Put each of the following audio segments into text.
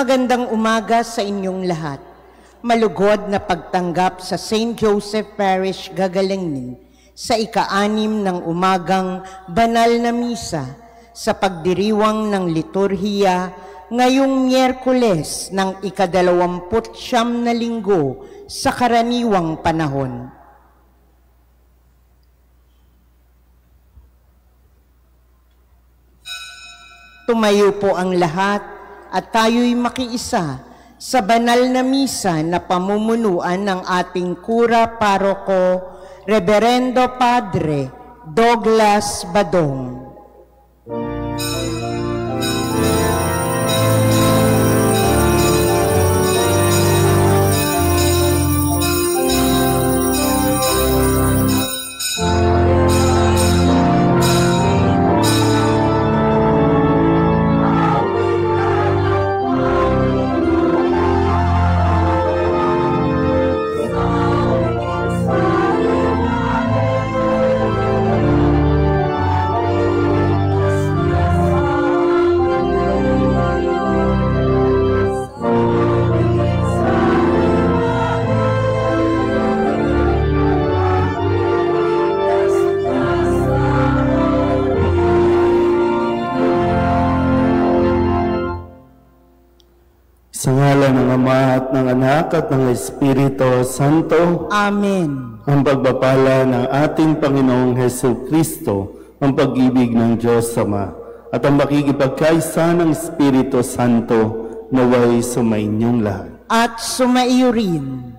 Magandang umaga sa inyong lahat. Malugod na pagtanggap sa St. Joseph Parish Gagalingin sa ika-6 ng umagang banal na misa sa pagdiriwang ng liturhiya ngayong Miyerkules ng ika-29 na linggo sa karaniwang panahon. Tumayo po ang lahat at tayo'y makiisa sa banal na misa na pamumunuan ng ating Kura Paroko, Reverendo Padre Douglas Badong. Sa ngalan ng Ama at ng Anak at ng Espiritu Santo. Amen. Ang pagpapala ng ating Panginoong Hesus Kristo, ang pag-ibig ng Diyos Ama, at ang makikipagkaisa ng Espiritu Santo naway sumainyong lahat. At sumaiyo rin.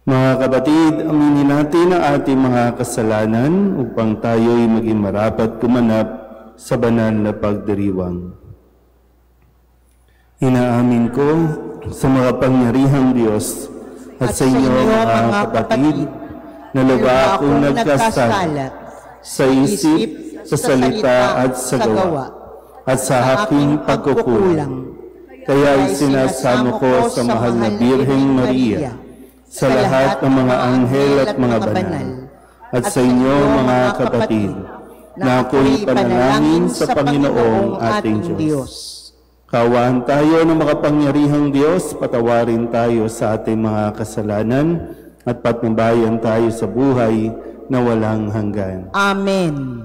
Mga kapatid, aminin natin ang ating mga kasalanan upang tayo'y maging marapat kumanap sa banal na pagdiriwang. Inaamin ko sa makapangyarihang Diyos at sa inyo mga kapatid na lubha akong nagkasalat sa isip, sa salita at sa gawa at sa aking pagkukulang. Kaya isinasamo ko sa mahal na Birheng Maria, sa lahat ng mga anghel at mga banal, at sa inyo mga kapatid, na ako'y panalangin sa Panginoong ating Diyos. Kaawaan tayo ng makapangyarihang Diyos, patawarin tayo sa ating mga kasalanan at patnubayan tayo sa buhay na walang hanggan. Amen.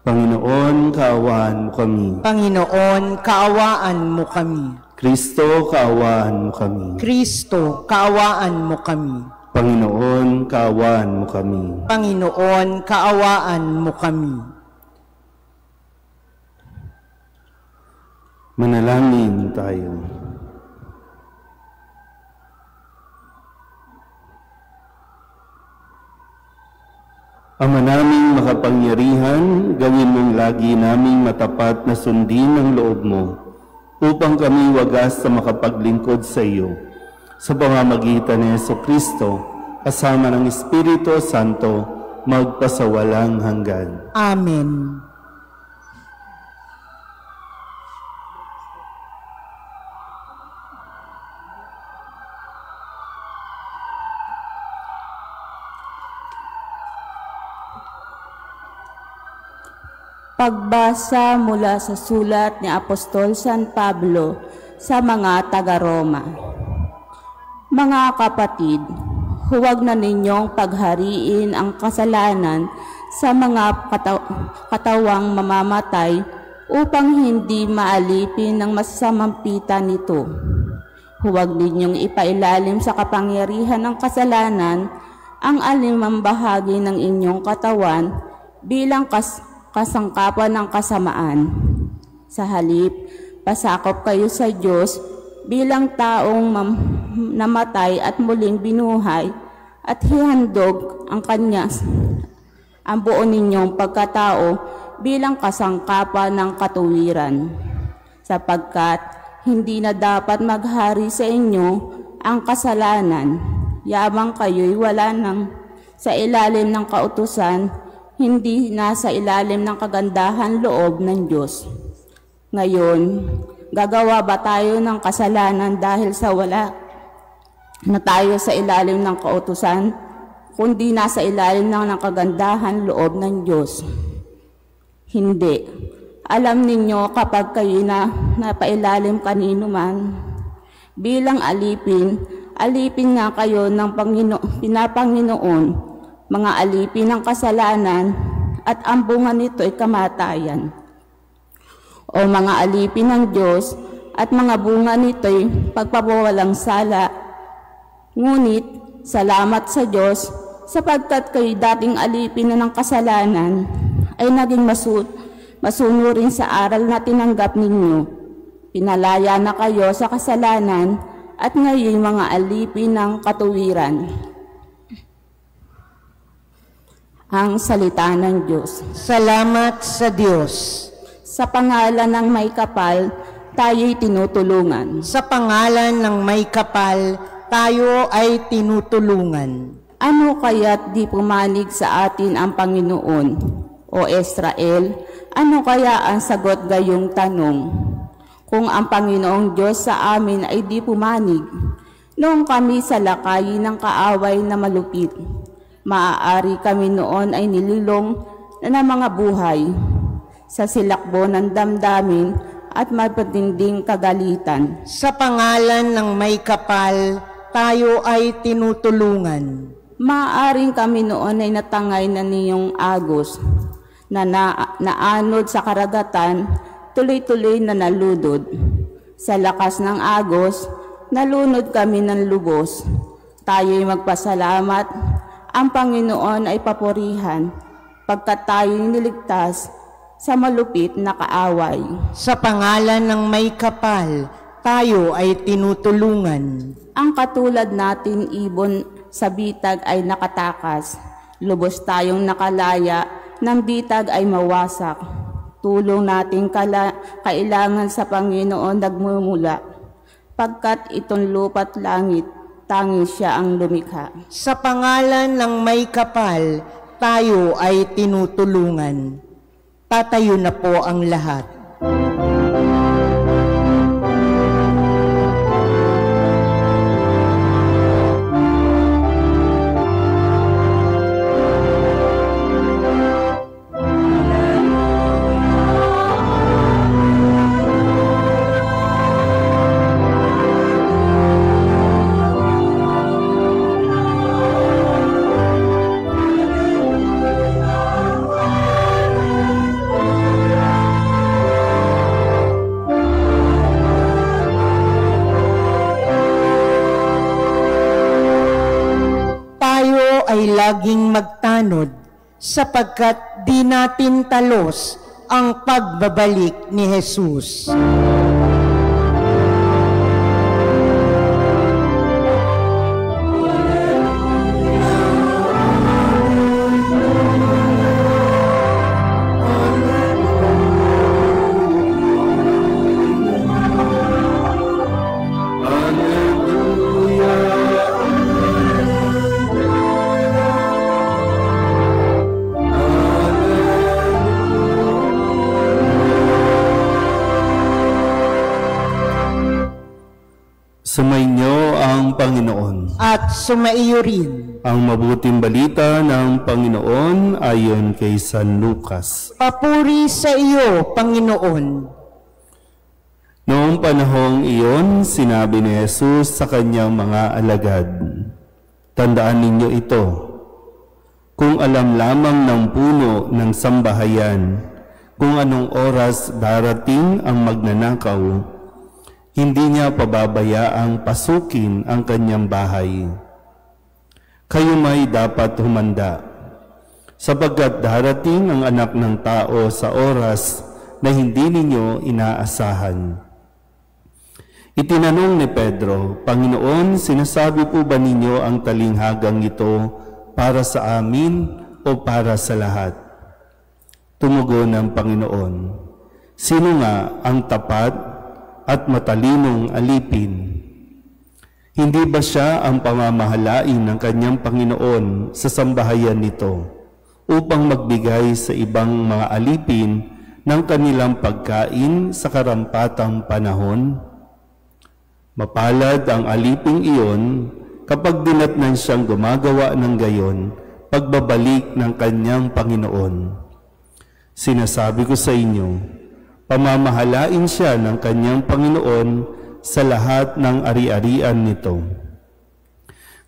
Panginoon, kaawaan mo kami. Panginoon, kaawaan mo kami. Kristo, kaawaan mo kami. Kristo, kaawaan mo kami. Panginoon, kaawaan mo kami. Panginoon, kaawaan mo kami. Manalangin tayo. Ama naming makapangyarihan, gawin mong lagi naming matapat na sundin ang loob mo, upang kami wagas na makapaglingkod sa iyo. Sa pamamagitan ni Jesucristo, kasama ng Espiritu Santo, magpasawalang hanggan. Amen. Pagbasa mula sa sulat ni Apostol San Pablo sa mga taga-Roma. Mga kapatid, huwag na ninyong paghariin ang kasalanan sa mga katawang mamamatay upang hindi maalipin ng masasamang pita nito. Huwag ninyong ipailalim sa kapangyarihan ng kasalanan ang alimang bahagi ng inyong katawan bilang kasangkapan ng kasamaan. Sa halip, pasakop kayo sa Diyos bilang taong namatay at muling binuhay at hihandog ang buo ninyong pagkatao bilang kasangkapan ng katuwiran. Sapagkat hindi na dapat maghari sa inyo ang kasalanan, yamang kayo'y wala nang sa ilalim ng kautusan, hindi nasa ilalim ng kagandahan loob ng Diyos. Ngayon, gagawa ba tayo ng kasalanan dahil sa wala na tayo sa ilalim ng kautusan, kundi nasa ilalim ng kagandahan loob ng Diyos? Hindi. Alam ninyo kapag kayo na napailalim kanino man, bilang alipin nga kayo ng pinapanginoon, mga alipin ng kasalanan, at ang bunga nito ay kamatayan. O mga alipin ng Diyos, at mga bunga nito ay pagpapawalang sala. Ngunit, salamat sa Diyos, sapagkat kayo dating alipin na ng kasalanan, ay naging masunurin sa aral na tinanggap ninyo. Pinalaya na kayo sa kasalanan at ngayon mga alipin ng katuwiran. Ang salita ng Diyos. Salamat sa Diyos. Sa pangalan ng may kapal, tayo'y tinutulungan. Sa pangalan ng may kapal, tayo ay tinutulungan. Ano kaya't di pumanig sa atin ang Panginoon? O Israel, ano kaya ang sagot gayong tanong? Kung ang Panginoong Diyos sa amin ay di pumanig, noong kami sa lakayin ng kaaway na malupit, maaari kami noon ay nililong na ng mga buhay sa silakbo ng damdamin at matinding kagalitan. Sa pangalan ng may kapal, tayo ay tinutulungan. Maaaring kami noon ay natangay na niyong agos, na naanod sa karagatan, tuloy-tuloy na naludod. Sa lakas ng agos, nalunod kami ng lubos. Tayo'y magpasalamat, ang Panginoon ay papurihan, pagkat tayo'y niligtas sa malupit na kaaway. Sa pangalan ng may kapal, tayo ay tinutulungan. Ang katulad natin ibon sa bitag ay nakatakas, lubos tayong nakalaya, ng bitag ay mawasak. Tulong nating kailangan sa Panginoon nagmumula, pagkat itong lupa't langit, tanging siya ang lumikha. Sa pangalan ng may kapal, tayo ay tinutulungan. Tatayo na po ang lahat. Laging magtanod sapagkat di natin talos ang pagbabalik ni Jesus. Sumainyo ang Panginoon. At sumaiyo rin. Ang mabuting balita ng Panginoon ayon kay San Lucas. Papuri sa iyo, Panginoon. Noong panahong iyon, sinabi ni Jesus sa kanyang mga alagad, "Tandaan ninyo ito, kung alam lamang ng puno ng sambahayan kung anong oras darating ang magnanakaw, hindi niya pababayaang pasukin ang kanyang bahay. Kayo may dapat humanda, sapagkat darating ang anak ng tao sa oras na hindi ninyo inaasahan." Itinanong ni Pedro, "Panginoon, sinasabi po ba ninyo ang talinghagang ito para sa amin o para sa lahat?" Tumugon ng Panginoon, "Sino nga ang tapat at matalinong alipin? Hindi ba siya ang pamamahalain ng kanyang Panginoon sa sambahayan nito upang magbigay sa ibang mga alipin ng kanilang pagkain sa karampatang panahon? Mapalad ang aliping iyon kapag dinatnan siyang gumagawa ng gayon pagbabalik ng kanyang Panginoon. Sinasabi ko sa inyo, Pamamahalain siya ng kanyang Panginoon sa lahat ng ari-arian nito.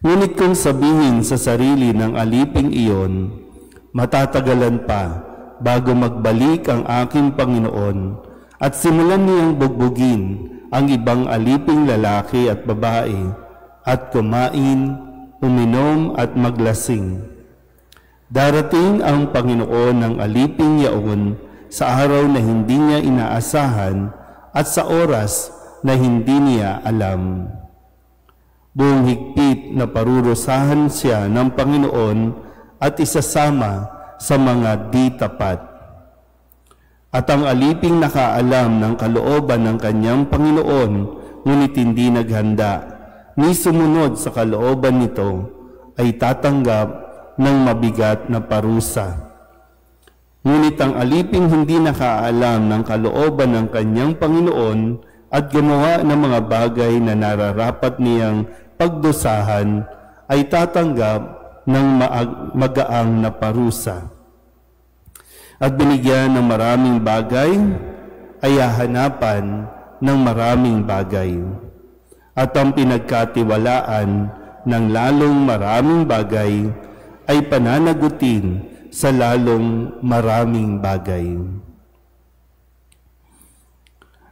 Ngunit kung sabihin sa sarili ng aliping iyon, matatagalan pa bago magbalik ang aking Panginoon at simulan niyang bugbugin ang ibang aliping lalaki at babae at kumain, uminom at maglasing. Darating ang Panginoon ng aliping yaon sa araw na hindi niya inaasahan at sa oras na hindi niya alam. Buong higpit na parurusahan siya ng Panginoon at isasama sa mga di tapat. At ang aliping nakaalam ng kalooban ng kanyang Panginoon, ngunit hindi naghanda, ni sumunod sa kalooban nito, ay tatanggap ng mabigat na parusa. Ngunit ang aliping hindi nakaalam ng kalooban ng kanyang Panginoon at gumawa ng mga bagay na nararapat niyang pagdusahan, ay tatanggap ng magaang na parusa. At binigyan ng maraming bagay, ay hahanapan ng maraming bagay. At ang pinagkatiwalaan ng lalong maraming bagay ay pananagutin sa lalong maraming bagay.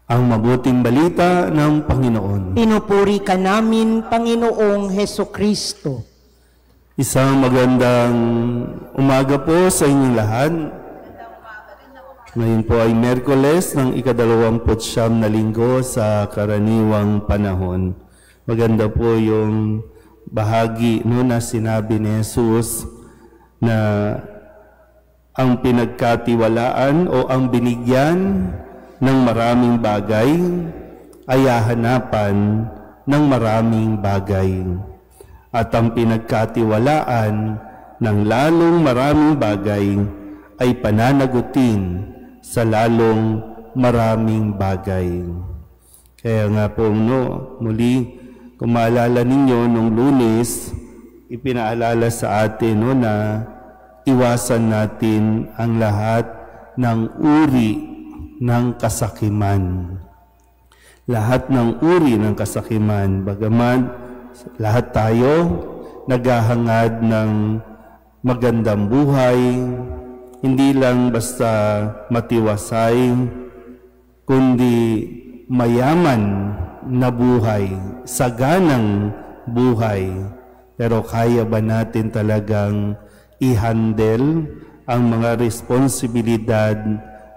Ang mabuting balita ng Panginoon. Pinupuri ka namin, Panginoong Hesukristo. Isang magandang umaga po sa inyong lahat. Ngayon po ay Miyerkules ng ika-29 na linggo sa karaniwang panahon. Maganda po yung bahagi na sinabi ni Jesus na ang pinagkatiwalaan o ang binigyan ng maraming bagay ay hahanapan ng maraming bagay. At ang pinagkatiwalaan ng lalong maraming bagay ay pananagutin sa lalong maraming bagay. Kaya nga po muli, kung maalala ninyo nung Lunes, ipinaalala sa atin na iwasan natin ang lahat ng uri ng kasakiman. Lahat ng uri ng kasakiman, bagaman lahat tayo naghahangad ng magandang buhay, hindi lang basta matiwasay, kundi mayaman na buhay, saganang buhay. Pero kaya ba natin talagang i-handle ang mga responsibilidad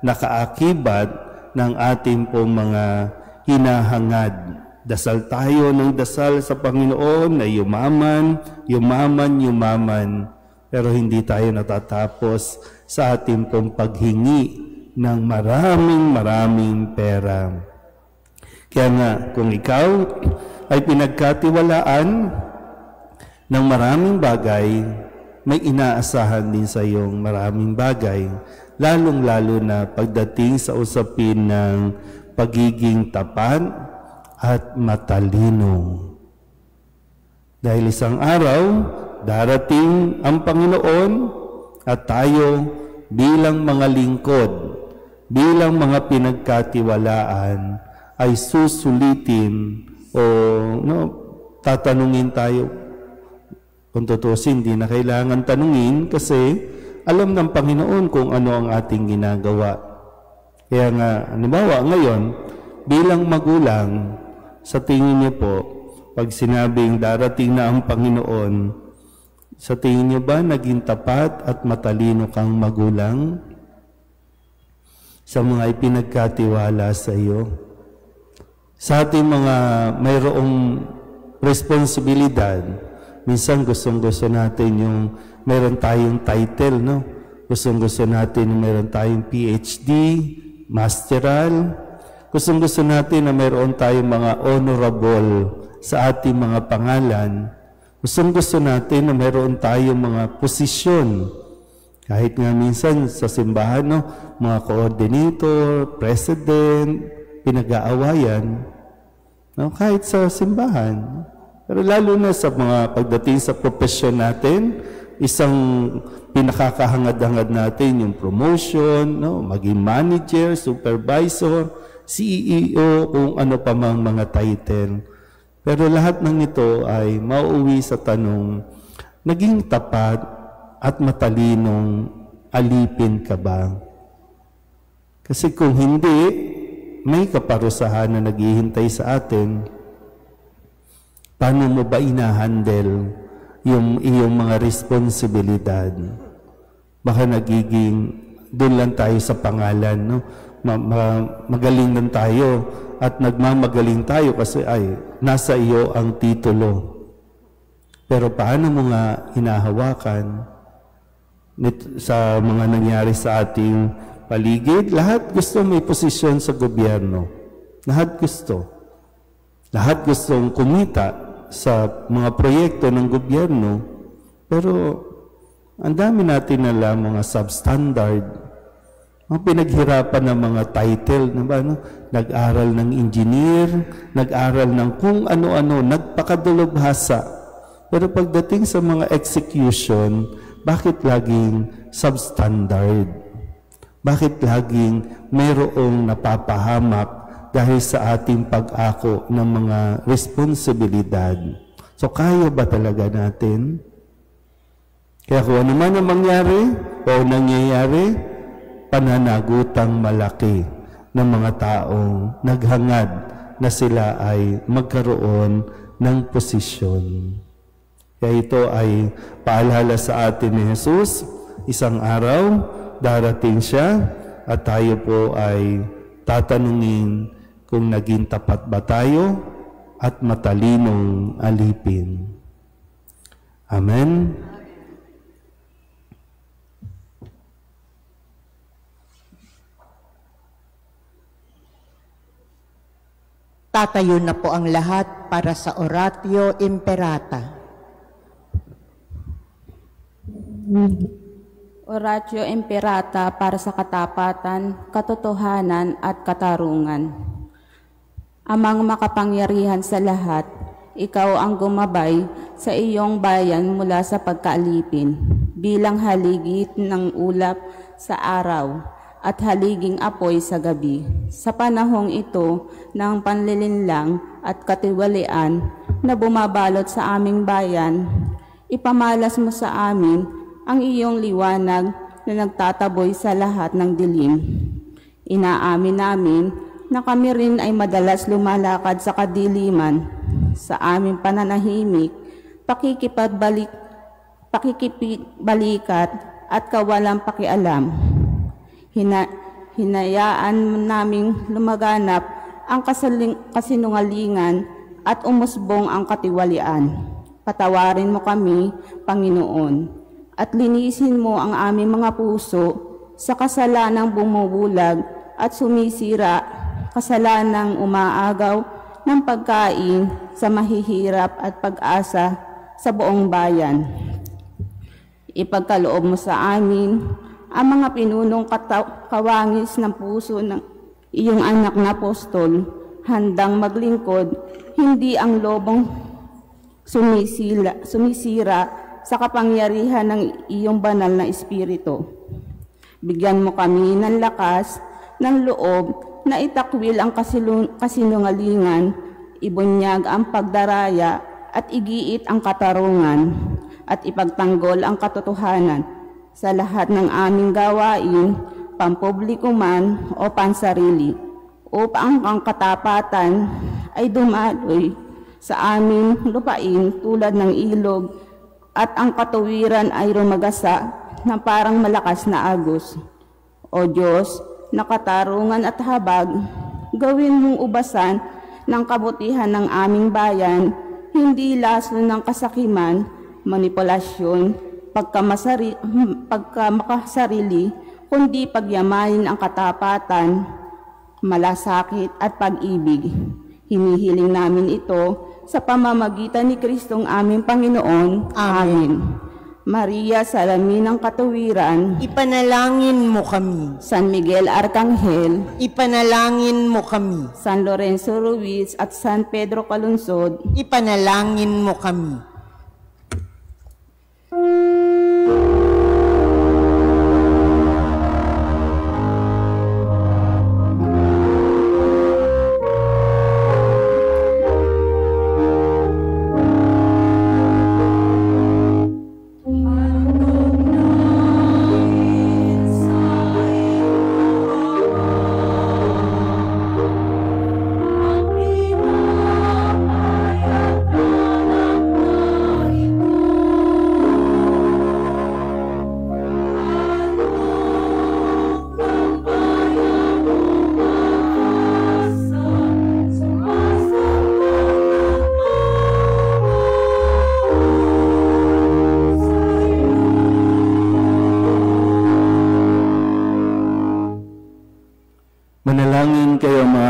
na kaakibat ng ating pong mga hinahangad? Dasal tayo ng dasal sa Panginoon na yumaman, yumaman, yumaman. Pero hindi tayo natatapos sa ating pong paghingi ng maraming pera. Kaya nga, kung ikaw ay pinagkatiwalaan ng maraming bagay, may inaasahan din sa iyong maraming bagay, lalong-lalo na pagdating sa usapin ng pagiging tapat at matalino. Dahil isang araw, darating ang Panginoon at tayo bilang mga lingkod, bilang mga pinagkatiwalaan, ay susulitin o tatanungin tayo. Kung tutusin, hindi na kailangan tanungin kasi alam ng Panginoon kung ano ang ating ginagawa. Kaya nga, halimbawa ngayon, bilang magulang, sa tingin niyo po, pag sinabing darating na ang Panginoon, sa tingin niyo ba naging tapat at matalino kang magulang sa mga ipinagkatiwala sa iyo? Sa ating mga mayroong responsibilidad, minsan gustong-gusto natin yung meron tayong title, no? Gustong-gusto natin yung meron tayong PhD, masteral. Gustong-gusto natin na meron tayong mga honorable sa ating mga pangalan. Gustong-gusto natin na meron tayong mga posisyon. Kahit nga minsan sa simbahan, no? Mga coordinator, president, pinag-aawayan. No? Kahit sa simbahan. Pero lalo na sa mga pagdating sa profesyon natin, isang pinakakahangad-hangad natin yung promotion, no? Maging manager, supervisor, CEO, kung ano pa mang mga title. Pero lahat ng ito ay mauuwi sa tanong, naging tapat at matalinong alipin ka ba? Kasi kung hindi, may kaparusahan na naghihintay sa atin. Paano mo ba inahandle yung iyong mga responsibilidad? Baka nagiging doon lang tayo sa pangalan, no? Magaling lang tayo at nagmamagaling tayo kasi ay nasa iyo ang titulo. Pero paano mo nga hinahawakan sa mga nangyari sa ating paligid? Lahat gusto may posisyon sa gobyerno. Lahat gusto. Lahat gustong kumita sa mga proyekto ng gobyerno. Pero ang dami natin alam mga substandard, mga pinaghirapan ng mga title, no? Nag-aral ng engineer, nag-aral ng kung ano-ano, nagpakadulubhasa. Pero pagdating sa mga execution, bakit laging substandard? Bakit laging mayroong napapahamak dahil sa ating pag-ako ng mga responsibilidad? So, kaya ba talaga natin? Kaya kung ano man ang mangyari o nangyayari, pananagutang malaki ng mga taong naghangad na sila ay magkaroon ng posisyon. Kaya ito ay paalala sa atin ni Jesus, isang araw, darating siya at tayo po ay tatanungin kung naging tapat ba tayo at matalinong alipin. Amen. Tatayo na po ang lahat para sa Oratio Imperata. Oratio Imperata para sa katapatan, katotohanan at katarungan. Amang makapangyarihan sa lahat, ikaw ang gumabay sa iyong bayan mula sa pagkaalipin, bilang haligit ng ulap sa araw at haliging apoy sa gabi. Sa panahong ito ng panlilinlang at katiwalian na bumabalot sa aming bayan, ipamalas mo sa amin ang iyong liwanag na nagtataboy sa lahat ng dilim. Inaamin namin na kami rin ay madalas lumalakad sa kadiliman. Sa aming pananahimik, pakikipagбalikat at kawalang pakialam. Hinayaan naming lumaganap ang kasinungalingan at umusbong ang katiwalian. Patawarin mo kami, Panginoon, at linisin mo ang aming mga puso sa kasalanang bumubulag at sumisira, kasalanang umaagaw ng pagkain sa mahihirap at pag-asa sa buong bayan. Ipagkaloob mo sa amin ang mga pinunong kawangis ng puso ng iyong anak na apostol, handang maglingkod, hindi ang lobong sumisira sa kapangyarihan ng iyong banal na espiritu. Bigyan mo kami ng lakas, ng loob, na itakwil ang kasinungalingan, ibunyag ang pagdaraya, at igiit ang katarungan, at ipagtanggol ang katotohanan sa lahat ng aming gawain, pampubliko man o pansarili, upang ang katapatan ay dumaloy sa aming lupain tulad ng ilog at ang katuwiran ay rumagasa na parang malakas na agos. O Diyos, na katarungan at habag, gawin mong ubasan ng kabutihan ng aming bayan, hindi laso ng kasakiman, manipulasyon, pagkamakasarili, kundi pagyamanin ang katapatan, malasakit at pag-ibig. Hinihiling namin ito sa pamamagitan ni Kristong aming Panginoon. Amen. Maria, salamin ng katuwiran, ipanalangin mo kami. San Miguel Arcangel, ipanalangin mo kami. San Lorenzo Ruiz at San Pedro Calungsod, ipanalangin mo kami.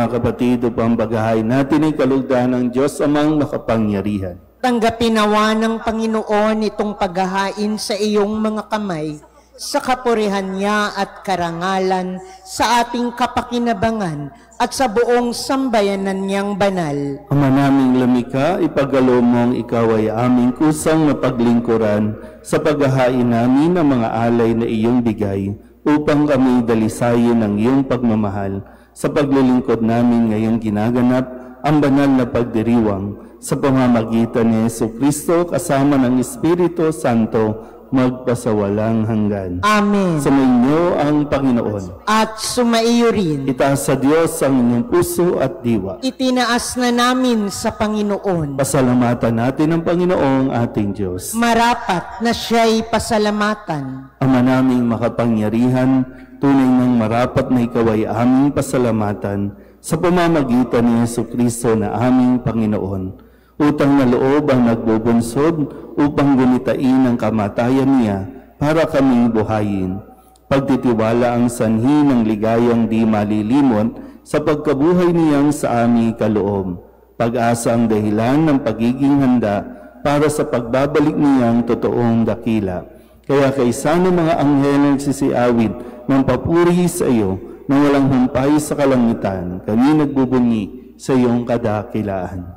mga kapatid, upang bagahay natin ang kalugdan ng Diyos amang makapangyarihan. Tanggapin nawa ng Panginoon itong paghahain sa iyong mga kamay, sa kapurihan niya at karangalan, sa ating kapakinabangan at sa buong sambayanan niyang banal. Ama naming lumikha, ipagalo mong ikaw ay aming kusang mapaglingkuran sa paghahain namin ng mga alay na iyong bigay, upang kami dalisayin ng iyong pagmamahal sa paglilingkod namin ngayong ginaganap ang banal na pagdiriwang sa pamamagitan ni Jesucristo kasama ng Espiritu Santo magpasawalang hanggan. Amen. Sumainyo ang Panginoon. At sumaiyo rin. Itaas sa Diyos ang inyong puso at diwa. Itinaas na namin sa Panginoon. Pasalamatan natin ang Panginoong ating Diyos. Marapat na siya'y pasalamatan. Ama naming makapangyarihan, tunay ng marapat na ikaw ay aming pasalamatan sa pamamagitan ni Jesucristo na aming Panginoon. Utang na loob ang nagbubunsod upang gumitain ang kamatayan niya para kaming buhayin. Pagtitiwala ang sanhi ng ligayang di malilimot sa pagkabuhay niyang sa aming kaloob. Pag-asa ang dahilan ng pagiging handa para sa pagbabalik niyang totoong dakila. Kaya kaysa ng mga anghel nagsisiawit ng papuri sa iyo na walang humpay sa kalangitan, kami nagbubunyi sa iyong kadakilaan.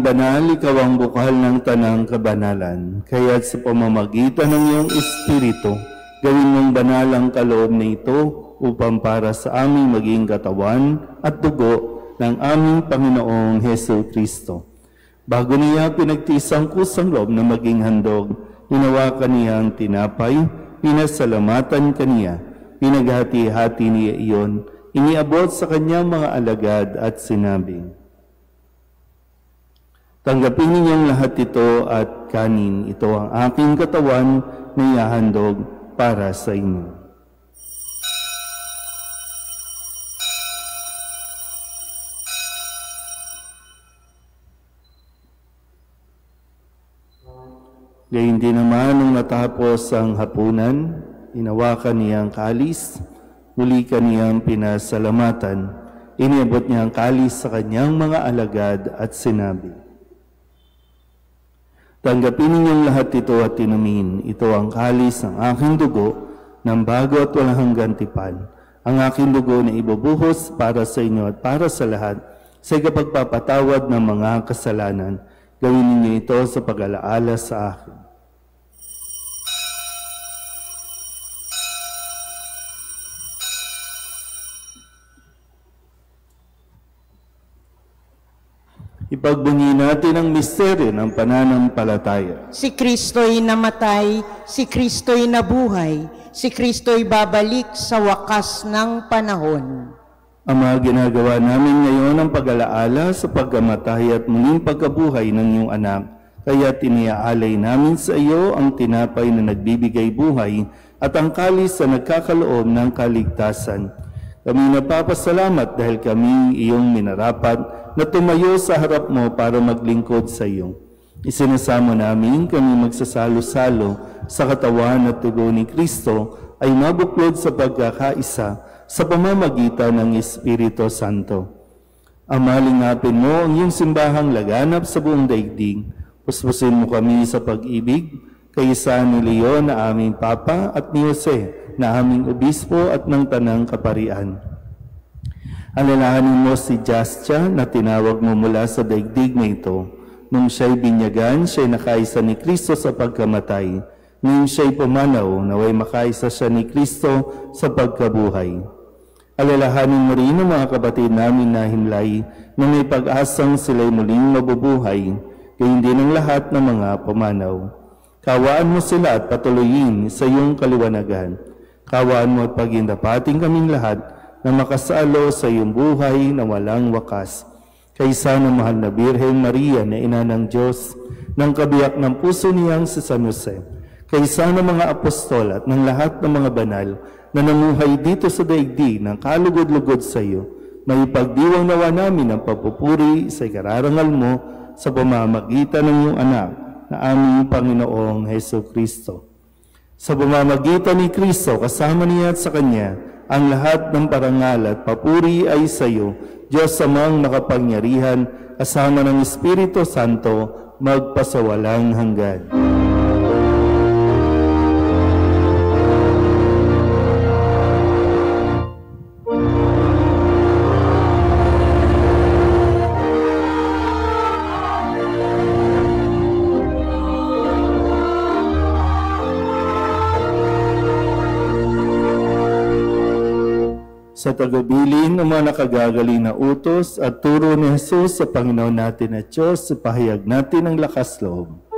Banal, ikaw ang bukal ng tanang kabanalan, kaya't sa pamamagitan ng iyong Espiritu, gawin mong banal ang kaloob na ito upang para sa aming maging katawan at dugo ng aming Panginoong Jesucristo. Bago niya pinagtiis ang kusang loob na maging handog, hinawakan niya ang tinapay, pinasalamatan kaniya, pinaghati-hati niya iyon, iniabot sa kanyang mga alagad at sinabi, "Tanggapin ninyong lahat ito at kanin. Ito ang aking katawan na ihahandog para sa inyo." Gayun din naman nung natapos ang hapunan, hinawakan niya ang kalis, muli kaniyang pinasalamatan, iniabot niya ang kalis sa kanyang mga alagad at sinabi, "Tanggapin ninyong lahat ito at inumin. Ito ang kalis ng aking dugo ng bago at walang hanggang tipan. Ang aking dugo na ibubuhos para sa inyo at para sa lahat sa ikapagpapatawad ng mga kasalanan. Gawin ninyo ito sa pag-alaala sa akin." Ipagbunyi natin ang misteryo ng pananampalataya. Si Kristo'y namatay, si Kristo'y nabuhay, si Kristo'y babalik sa wakas ng panahon. Ama, ginagawa namin ngayon ang pag-alaala sa pagkamatay at muling pagkabuhay ng iyong anak. Kaya tiniaalay namin sa iyo ang tinapay na nagbibigay buhay at ang kalis na nagkakaloob ng kaligtasan. Kami napapasalamat dahil kami iyong minarapat na tumayo sa harap mo para maglingkod sa iyo. Isinasamo namin kami magsasalo-salo sa katawan at dugo ni Kristo ay mabuklod sa pagkakaisa sa pamamagitan ng Espiritu Santo. Ama, lingapin mo ang iyong simbahang laganap sa buong daigdig. Puspusin mo kami sa pag-ibig, kaysa ni Leon na aming Papa at ni Jose na aming Obispo at ng Tanang Kaparian. Alalahanin mo si Jascha na tinawag mo mula sa daigdig na ito. Nung siya'y binyagan, siya'y nakaisa ni Kristo sa pagkamatay. Nung siya'y pumanaw, naway makaisa siya ni Kristo sa pagkabuhay. Alalahanin mo rin ang mga kapatid namin na hinlay na may pag-asang sila'y muling mabubuhay, gayon din ang lahat ng mga pumanaw. Kawaan mo sila at patuloyin sa iyong kaliwanagan. Kawaan mo at pagindapating kaming lahat na makasalo sa iyong buhay na walang wakas. Kaysa ng mahal na Birhen Maria na ina ng Diyos, ng kabiyak ng puso niyang si San Jose, kaysa ng mga apostol at ng lahat ng mga banal na namuhay dito sa daigdig ng kalugod-lugod sa iyo, may ipagdiwang nawa namin ang papupuri sa ikararangal mo sa pamamagitan ng iyong anak na aming Panginoong Hesukristo. Sa pamamagitan ni Kristo, kasama niya at sa Kanya, ang lahat ng parangal at papuri ay sa iyo, Diyos amang makapangyarihan, kasama ng Espiritu Santo, magpasawalang hanggan. Sa tagubilin ng mga nakagagaling na utos at turo ni Jesus sa Panginoon natin at Diyos, ipahayag natin ang lakas loob.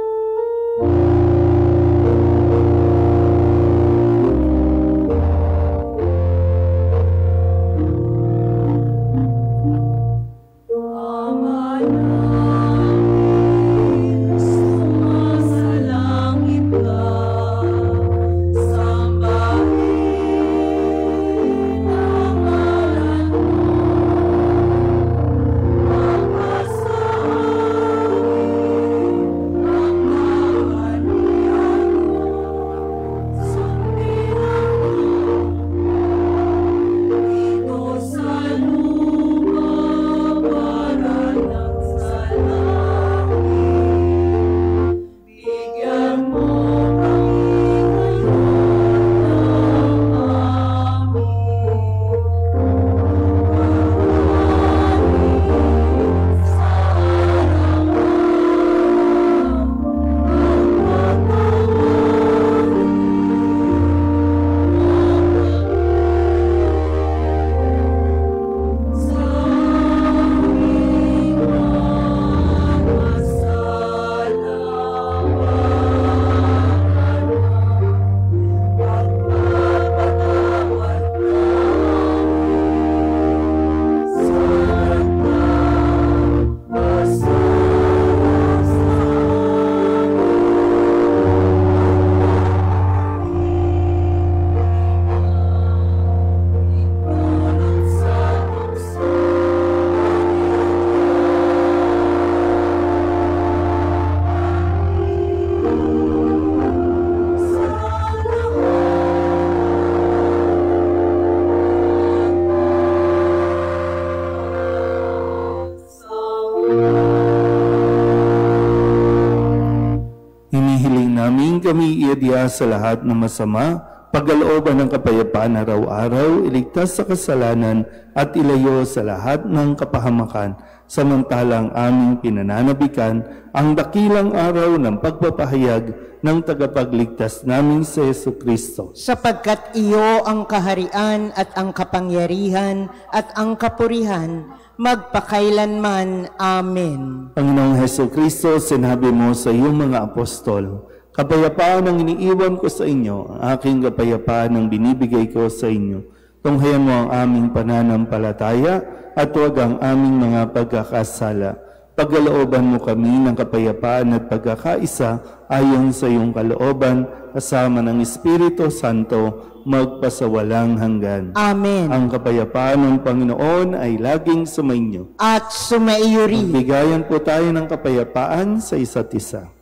Kami iadya sa lahat ng masama, pagkalooban ng kapayapaan araw-araw, iligtas sa kasalanan at ilayo sa lahat ng kapahamakan, samantalang aming pinananabikan ang dakilang araw ng pagpapahayag ng tagapagligtas namin si Jesucristo. Sapagkat iyo ang kaharian at ang kapangyarihan at ang kapurihan, magpakailanman. Amen. Panginoong Jesucristo, sinabi mo sa iyong mga apostol, kapayapaan ang iniiwan ko sa inyo, ang aking kapayapaan ang binibigay ko sa inyo. Tunghayan mo ang aming pananampalataya at huwag ang aming mga pagkakasala. Pagkalooban mo kami ng kapayapaan at pagkakaisa ayon sa iyong kalooban, kasama ng Espiritu Santo, magpasawalang hanggan. Amen. Ang kapayapaan ng Panginoon ay laging sumainyo. At sumaiyo rin. Magbigayan po tayo ng kapayapaan sa isa't isa.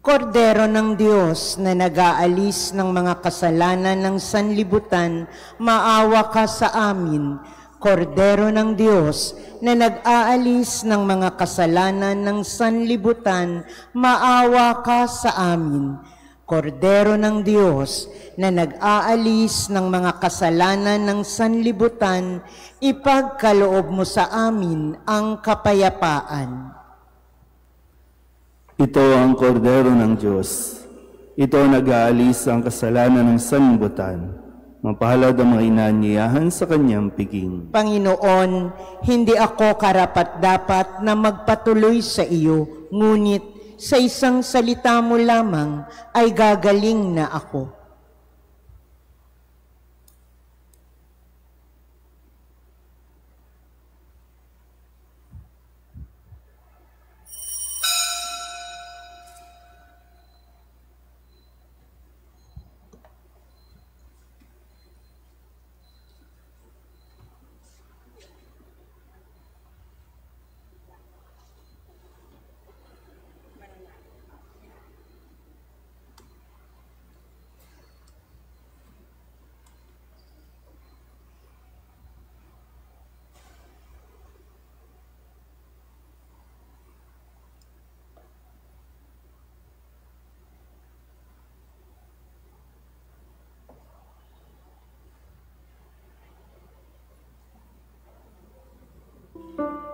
Kordero ng Diyos na nag-aalis ng mga kasalanan ng sanlibutan, maawa ka sa amin. Kordero ng Diyos na nag-aalis ng mga kasalanan ng sanlibutan, maawa ka sa amin. Kordero ng Diyos na nag-aalis ng mga kasalanan ng sanlibutan, ipagkaloob mo sa amin ang kapayapaan. Ito ang kordero ng Diyos. Ito nag-aalis ang kasalanan ng sanlibutan. Mapalad ang mga inaanyayahan sa kanyang piging. Panginoon, hindi ako karapat-dapat na magpatuloy sa iyo, ngunit sa isang salita mo lamang ay gagaling na ako.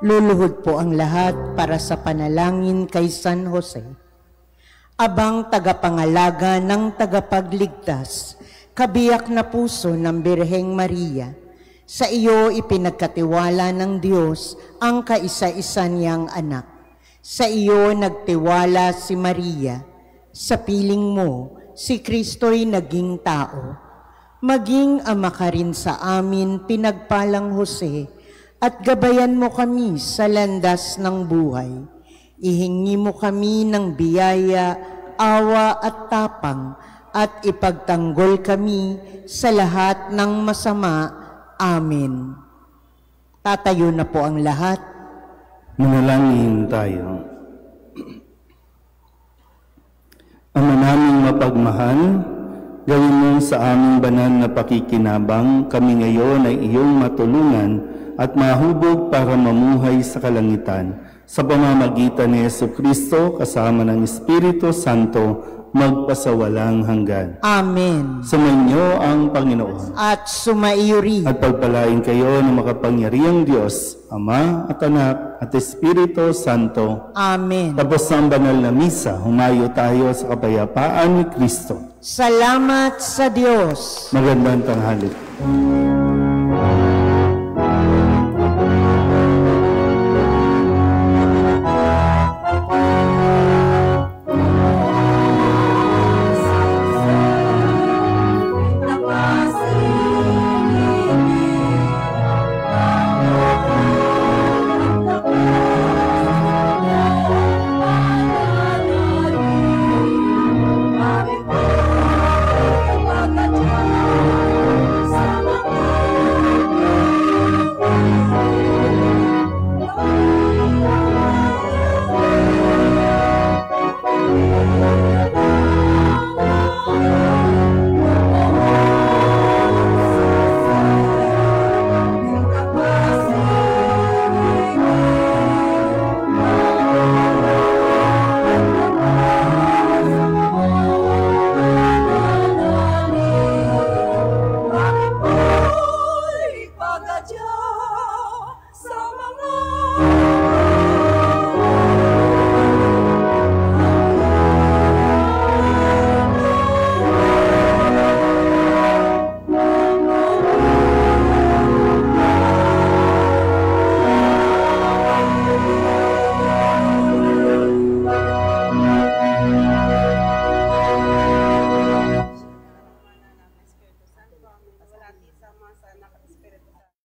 Luluhod po ang lahat para sa panalangin kay San Jose. Abang tagapangalaga ng tagapagligtas, kabiyak na puso ng Birheng Maria, sa iyo ipinagkatiwala ng Diyos ang kaisa-isa niyang anak. Sa iyo nagtiwala si Maria, sa piling mo si Kristo'y naging tao. Maging ama ka rin sa amin, pinagpalang Jose, at gabayan mo kami sa landas ng buhay. Ihingi mo kami ng biyaya, awa at tapang, at ipagtanggol kami sa lahat ng masama. Amen. Tatayo na po ang lahat. Manalangin tayo. Ama naming mapagmahal, gawin mo sa aming banal na pakikinabang, kami ngayon ay iyong matulungan at mahubog para mamuhay sa kalangitan. Sa pamamagitan ni Jesucristo, kasama ng Espiritu Santo, magpasawalang hanggan. Amen. Sumainyo ang Panginoon. At sumaiyo rin. At pagpalain kayo ng makapangyarihang Diyos, Ama at Anak at Espiritu Santo. Amen. Tapos ang banal na misa, humayo tayo sa kapayapaan ni Kristo. Salamat sa Diyos. Magandang tanghali.